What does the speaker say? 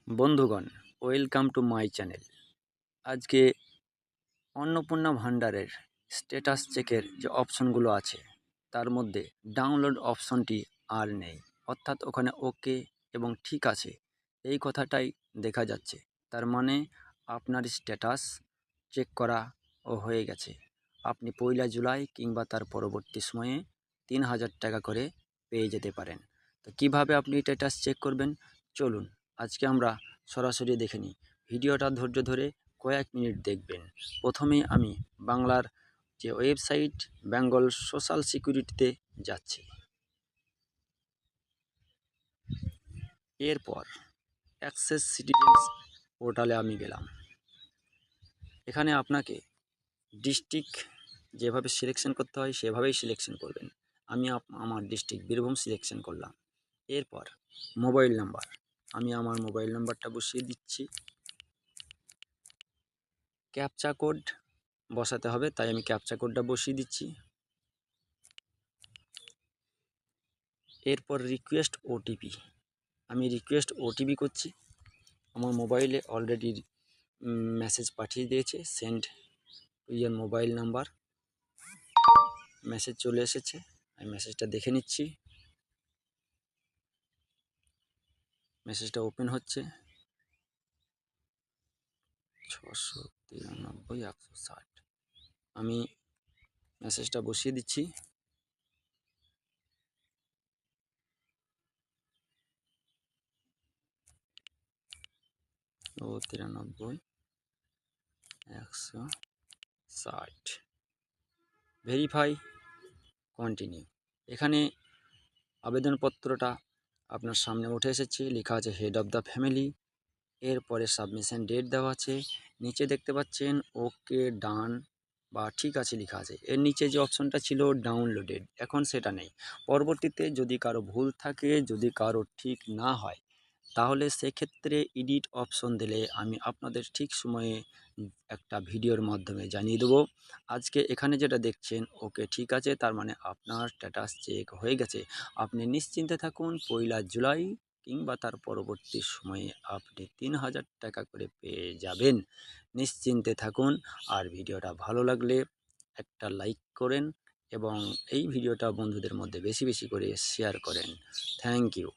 বন্ধুগণ, welcome to my channel. আজকে অন্নপূর্ণা ভান্ডারের স্ট্যাটাস চেকের যে অপশনগুলো আছে তার মধ্যে ডাউনলোড অপশনটি আর নেই, অর্থাৎ ওখানে ওকে এবং ঠিক আছে এই কথাটাই দেখা যাচ্ছে। তার মানে আপনার স্ট্যাটাস চেক করা হয়ে গেছে। আপনি 1 জুলাই কিংবা তার পরবর্তী সময়ে 3000 টাকা করে পেয়ে যেতে পারেন। তো কিভাবে আপনি স্ট্যাটাস চেক করবেন, চলুন আজকে আমরা সরাসরি দেখে নিই। ভিডিওটা ধৈর্য ধরে কয়েক মিনিট দেখবেন। প্রথমেই আমি বাংলার যে ওয়েবসাইট বেঙ্গল সোশ্যাল সিকিউরিটিতে যাচ্ছি। এরপর অ্যাক্সেস সিটিজেন্স পোর্টালে আমি গেলাম। এখানে আপনাকে ডিস্ট্রিক্ট যেভাবে সিলেকশন করতে হয় সেভাবেই সিলেকশন করবেন। আমি আমার ডিস্ট্রিক্ট বীরভূম সিলেকশন করলাম। এরপর মোবাইল নাম্বার, আমি আমার মোবাইল নাম্বারটা বসিয়ে দিচ্ছি। ক্যাপচা কোড বসাতে হবে, তাই আমি ক্যাপচা কোডটা বসিয়ে দিচ্ছি। এরপর রিকোয়েস্ট ওটিপি, আমি রিকোয়েস্ট ওটিপি করছি। আমার মোবাইলে অলরেডি মেসেজ পাঠিয়ে দিয়েছে, send to year mobile number. Message চলে এসেছে, আমি মেসেজটা দেখে নিচ্ছি। মেসেজটা ওপেন হচ্ছে। 693 160, আমি মেসেজটা বসিয়ে দিচ্ছি। ও 93 160, ভেরিফাই কন্টিনিউ। এখানে আবেদনপত্রটা আপনার সামনে উঠে এসেছে, লেখা আছে হেড অফ দ্য ফ্যামিলি। এরপরে সাবমিশন ডেট দেওয়া আছে। নিচে দেখতে পাচ্ছেন ওকে ডান বা ঠিক আছে লেখা আছে। এর নিচে যে অপশনটা ছিল ডাউনলোডেড, এখন সেটা নেই। পরবর্তীতে যদি কারো ভুল থাকে, যদি কারো ঠিক না হয়, তাহলে সেক্ষেত্রে এডিট অপশন দিলে আমি আপনাদের ঠিক সময়ে একটা ভিডিওর মাধ্যমে জানিয়ে দেবো। আজকে এখানে যেটা দেখছেন ওকে ঠিক আছে, তার মানে আপনার স্ট্যাটাস চেক হয়ে গেছে। আপনি নিশ্চিন্তে থাকুন, 1 জুলাই কিংবা তার পরবর্তী সময়ে আপনি 3000 টাকা করে পেয়ে যাবেন। নিশ্চিন্তে থাকুন। আর ভিডিওটা ভালো লাগলে একটা লাইক করেন এবং এই ভিডিওটা বন্ধুদের মধ্যে বেশি বেশি করে শেয়ার করেন। Thank you.